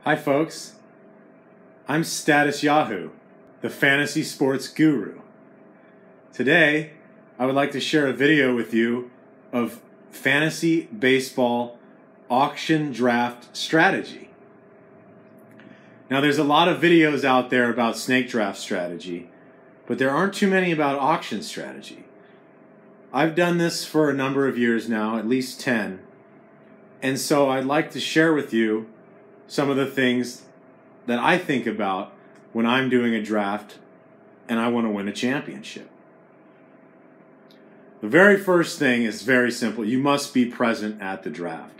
Hi folks, I'm Statisyahu, the fantasy sports guru. Today, I would like to share a video with you of fantasy baseball auction draft strategy. Now there's a lot of videos out there about snake draft strategy, but there aren't too many about auction strategy. I've done this for a number of years now, at least 10, and so I'd like to share with you some of the things that I think about when I'm doing a draft and I want to win a championship. The very first thing is very simple. You must be present at the draft.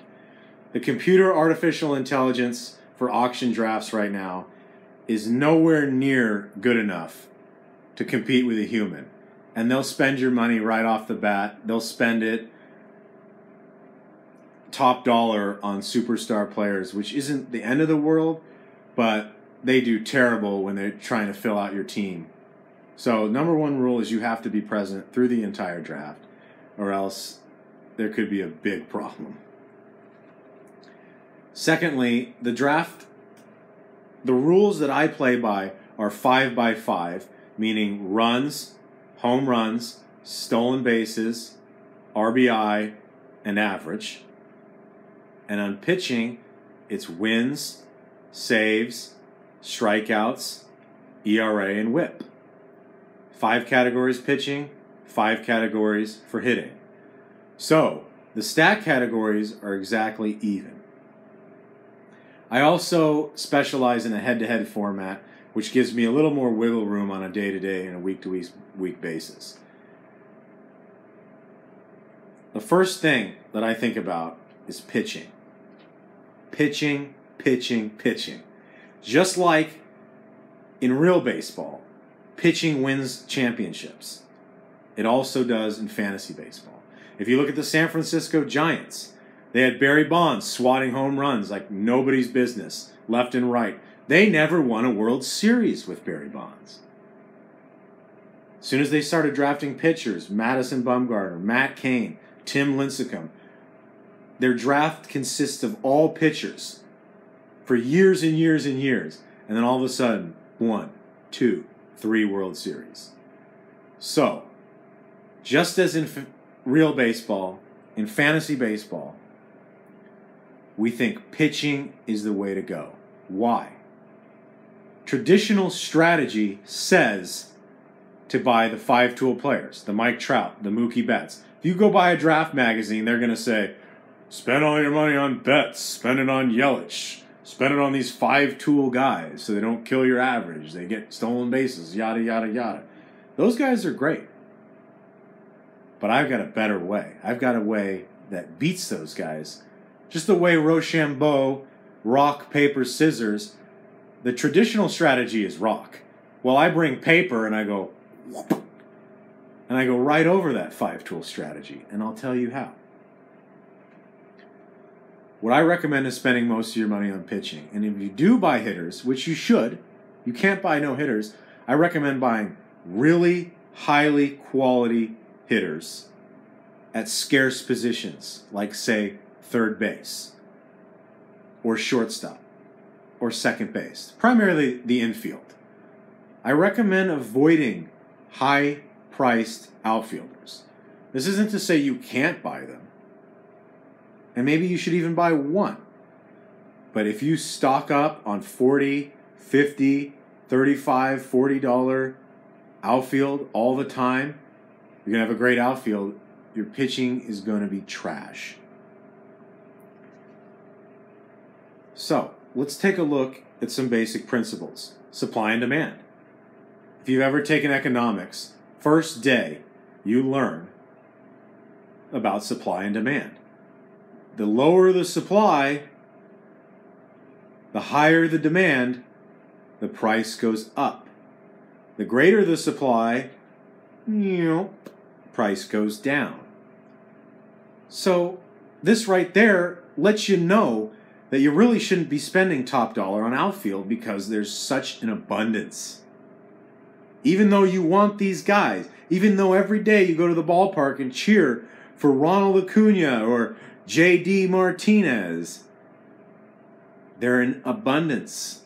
The computer artificial intelligence for auction drafts right now is nowhere near good enough to compete with a human. And they'll spend your money right off the bat. They'll spend it top dollar on superstar players, which isn't the end of the world, but they do terrible when they're trying to fill out your team. So number one rule is you have to be present through the entire draft, or else there could be a big problem. Secondly, the draft, the rules that I play by are 5x5, meaning runs, home runs, stolen bases, RBI, and average. And on pitching, it's wins, saves, strikeouts, ERA, and WHIP. 5 categories pitching, 5 categories for hitting. So, the stat categories are exactly even. I also specialize in a head-to-head format, which gives me a little more wiggle room on a day-to-day and a week-to-week basis. The first thing that I think about is pitching. Pitching, pitching, pitching. Just like in real baseball, pitching wins championships. It also does in fantasy baseball. If you look at the San Francisco Giants, they had Barry Bonds swatting home runs like nobody's business, left and right. They never won a World Series with Barry Bonds. As soon as they started drafting pitchers, Madison Bumgarner, Matt Cain, Tim Lincecum, their draft consists of all pitchers for years and years and years. And then all of a sudden, 1, 2, 3 World Series. So, just as in real baseball, in fantasy baseball, we think pitching is the way to go. Why? Traditional strategy says to buy the 5-tool players, the Mike Trout, the Mookie Betts. If you go buy a draft magazine, they're going to say, spend all your money on Betts, spend it on Yelich, spend it on these 5-tool guys so they don't kill your average, they get stolen bases, yada, yada, yada. Those guys are great. But I've got a better way. I've got a way that beats those guys. Just the way Rochambeau, rock, paper, scissors, the traditional strategy is rock. Well, I bring paper and I go, whoop, and I go right over that 5-tool strategy, and I'll tell you how. What I recommend is spending most of your money on pitching. And if you do buy hitters, which you should, you can't buy no hitters, I recommend buying really highly quality hitters at scarce positions, like, say, third base, or shortstop, or second base, primarily the infield. I recommend avoiding high-priced outfielders. This isn't to say you can't buy them. And maybe you should even buy one. But if you stock up on $40, $50, $35, $40 outfield all the time, you're going to have a great outfield. Your pitching is going to be trash. So, let's take a look at some basic principles. Supply and demand. If you've ever taken economics, first day you learn about supply and demand. The lower the supply, the higher the demand, the price goes up. The greater the supply, price goes down. So this right there lets you know that you really shouldn't be spending top dollar on outfield because there's such an abundance. Even though you want these guys, even though every day you go to the ballpark and cheer for Ronald Acuna or J.D. Martinez, They're in abundance,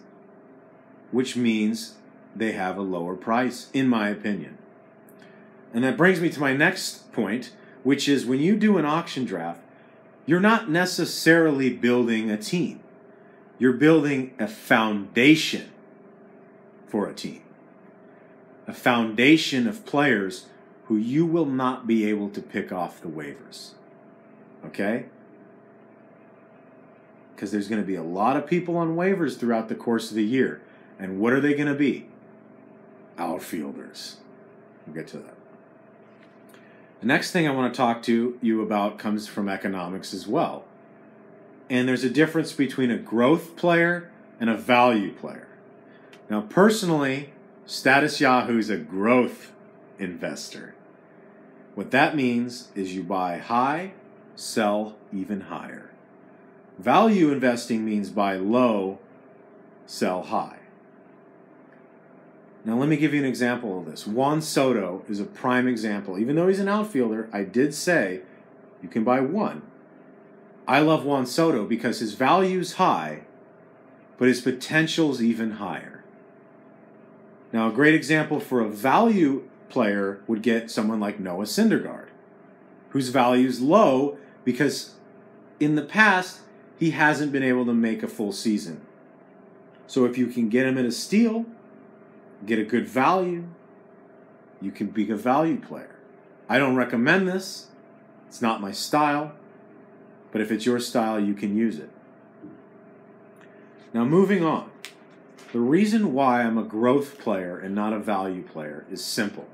which means they have a lower price, in my opinion. And that brings me to my next point, which is when you do an auction draft, you're not necessarily building a team. You're building a foundation for a team. A foundation of players who you will not be able to pick off the waivers. Okay? Because there's going to be a lot of people on waivers throughout the course of the year. And what are they going to be? Outfielders. We'll get to that. The next thing I want to talk to you about comes from economics as well. And there's a difference between a growth player and a value player. Now, personally, Statisyahu is a growth investor. What that means is you buy high, sell even higher. Value investing means buy low, sell high. Now let me give you an example of this. Juan Soto is a prime example. Even though he's an outfielder, I did say you can buy one. I love Juan Soto because his value's high, but his potential's even higher. Now a great example for a value player would get someone like Noah Syndergaard, whose value's low because in the past, he hasn't been able to make a full season. So if you can get him at a steal, get a good value, you can be a value player. I don't recommend this. It's not my style. But if it's your style, you can use it. Now moving on. The reason why I'm a growth player and not a value player is simple.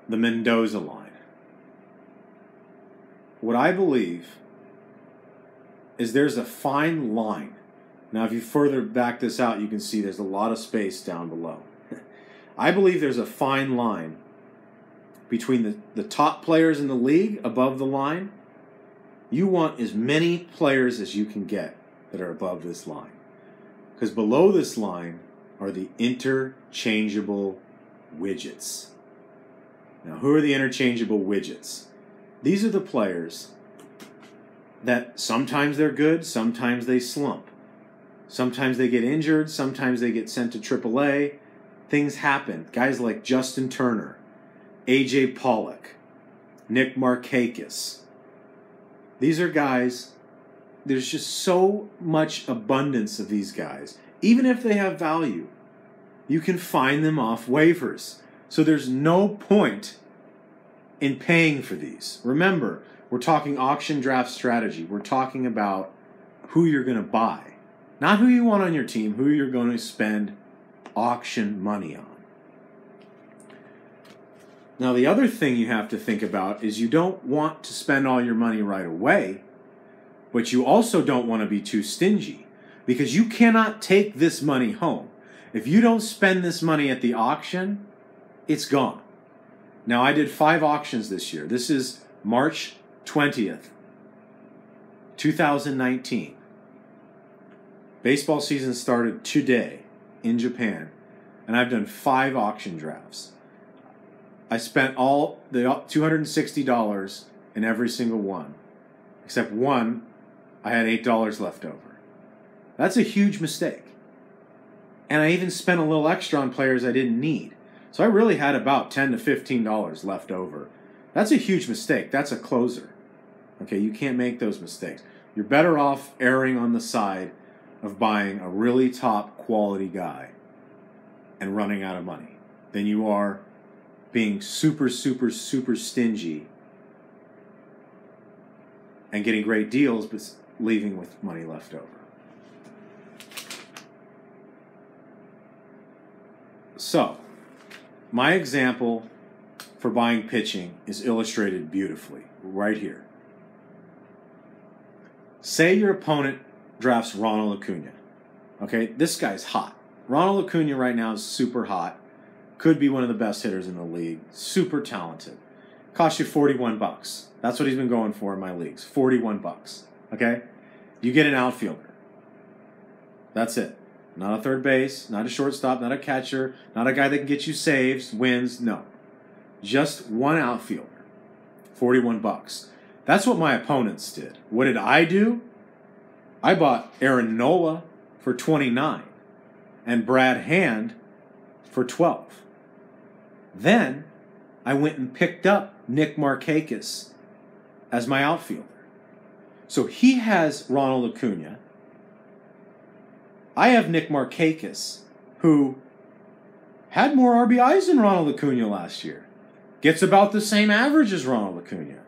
The Mendoza Line. What I believe is there's a fine line. Now, if you further back this out, you can see there's a lot of space down below. I believe there's a fine line between the top players in the league above the line. You want as many players as you can get that are above this line. Because below this line are the interchangeable widgets. Now, who are the interchangeable widgets? These are the players that sometimes they're good, sometimes they slump. Sometimes they get injured, sometimes they get sent to AAA. Things happen. Guys like Justin Turner, A.J. Pollock, Nick Markakis. These are guys, there's just so much abundance of these guys. Even if they have value, you can find them off waivers. So there's no point in paying for these. Remember, we're talking auction draft strategy. We're talking about who you're going to buy. Not who you want on your team, who you're going to spend auction money on. Now, the other thing you have to think about is you don't want to spend all your money right away, but you also don't want to be too stingy because you cannot take this money home. If you don't spend this money at the auction, it's gone. Now, I did 5 auctions this year. This is March 20th, 2019. Baseball season started today in Japan, and I've done 5 auction drafts. I spent all the $260 in every single one, except one I had $8 left over. That's a huge mistake. And I even spent a little extra on players I didn't need. So I really had about $10 to $15 left over. That's a huge mistake. That's a closer. Okay, you can't make those mistakes. You're better off erring on the side of buying a really top quality guy and running out of money than you are being super, super, super stingy and getting great deals but leaving with money left over. So, my example for buying pitching is illustrated beautifully right here. Say your opponent drafts Ronald Acuna. Okay, this guy's hot. Ronald Acuna right now is super hot. Could be one of the best hitters in the league. Super talented. Cost you $41. That's what he's been going for in my leagues. $41. Okay? You get an outfielder. That's it. Not a third base, not a shortstop, not a catcher, not a guy that can get you saves, wins. No. Just one outfielder. $41. That's what my opponents did. What did I do? I bought Aaron Nola for $29 and Brad Hand for $12. Then I went and picked up Nick Markakis as my outfielder. So he has Ronald Acuna. I have Nick Markakis, who had more RBIs than Ronald Acuna last year. Gets about the same average as Ronald Acuna.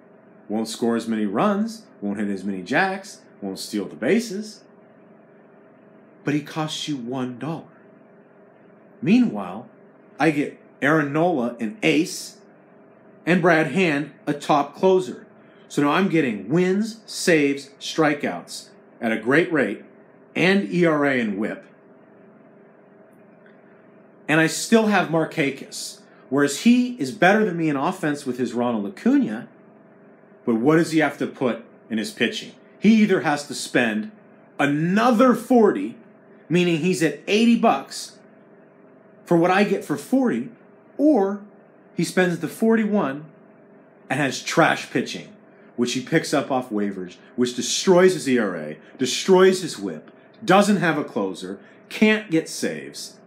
Won't score as many runs, won't hit as many jacks, won't steal the bases. But he costs you $1. Meanwhile, I get Aaron Nola, an ace, and Brad Hand, a top closer. So now I'm getting wins, saves, strikeouts at a great rate, and ERA and WHIP. And I still have Markakis, whereas he is better than me in offense with his Ronald Acuna, but what does he have to put in his pitching? He either has to spend another $40, meaning he's at $80 for what I get for $40, or he spends the $41 and has trash pitching, which he picks up off waivers, which destroys his ERA, destroys his WHIP, doesn't have a closer, can't get saves,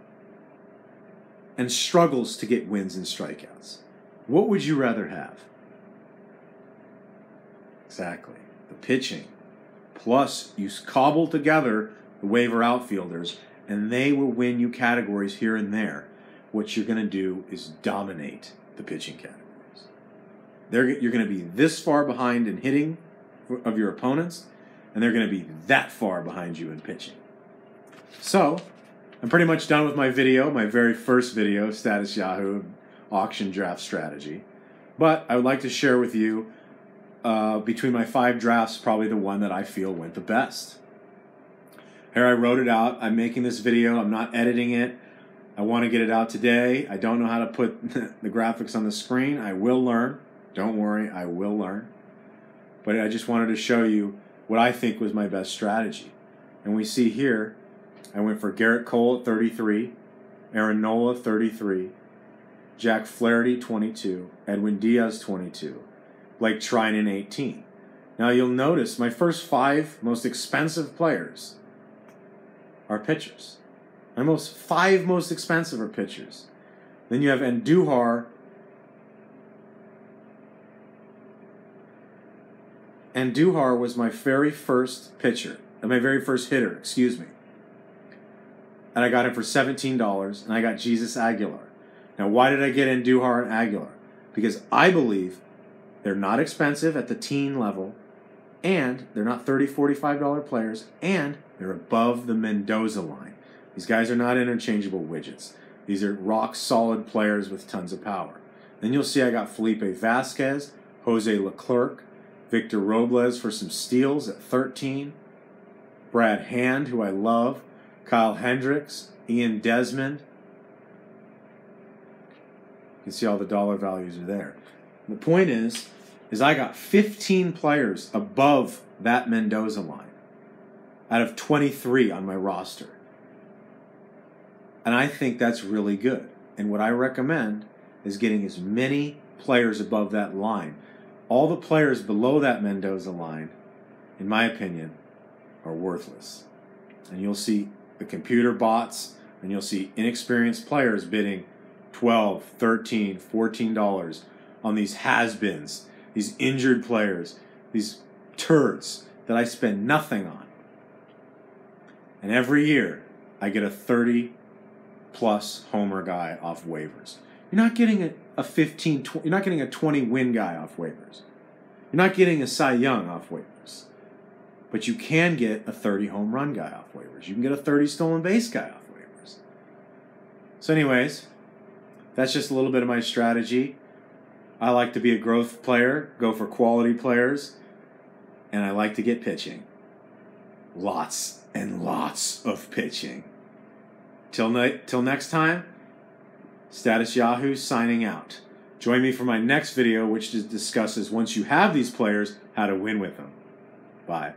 and struggles to get wins and strikeouts. What would you rather have? Exactly. The pitching. Plus, you cobble together the waiver outfielders, and they will win you categories here and there. What you're going to do is dominate the pitching categories. You're going to be this far behind in hitting of your opponents, and they're going to be that far behind you in pitching. So, I'm pretty much done with my video, my very first video, Statisyahu auction draft strategy. But I would like to share with you, between my 5 drafts, probably the one that I feel went the best. Here I wrote it out. I'm making this video. I'm not editing it. I want to get it out today. I don't know how to put the graphics on the screen. I will learn. Don't worry, I will learn. But I just wanted to show you what I think was my best strategy. And we see here, I went for Garrett Cole at 33, Aaron Nola 33, Jack Flaherty 22, Edwin Diaz 22, Blake Trinan 18. Now you'll notice my first 5 most expensive players are pitchers. My 5 most expensive are pitchers. Then you have Andujar. Andujar was my very first pitcher, my very first hitter, excuse me. And I got him for $17, and I got Jesus Aguilar. Now, why did I get Andujar and Aguilar? Because I believe they're not expensive at the teen level, and they're not $30, $45 players, and they're above the Mendoza line. These guys are not interchangeable widgets. These are rock-solid players with tons of power. Then you'll see I got Felipe Vasquez, Jose Leclerc, Victor Robles for some steals at 13, Brad Hand, who I love, Kyle Hendricks, Ian Desmond. You can see all the dollar values are there. The point is I got 15 players above that Mendoza line out of 23 on my roster. And I think that's really good. And what I recommend is getting as many players above that line. All the players below that Mendoza line, in my opinion, are worthless. And you'll see the computer bots, and you'll see inexperienced players bidding $12, $13, $14 on these has-beens, these injured players, these turds that I spend nothing on. And every year, I get a 30-plus homer guy off waivers. You're not getting a 15, you're not getting a 20-win guy off waivers. You're not getting a Cy Young off waivers. But you can get a 30-home run guy off waivers. You can get a 30-stolen base guy off waivers. So anyways, that's just a little bit of my strategy. I like to be a growth player, go for quality players, and I like to get pitching. Lots and lots of pitching. Till next time, Statisyahu signing out. Join me for my next video, which discusses, once you have these players, how to win with them. Bye.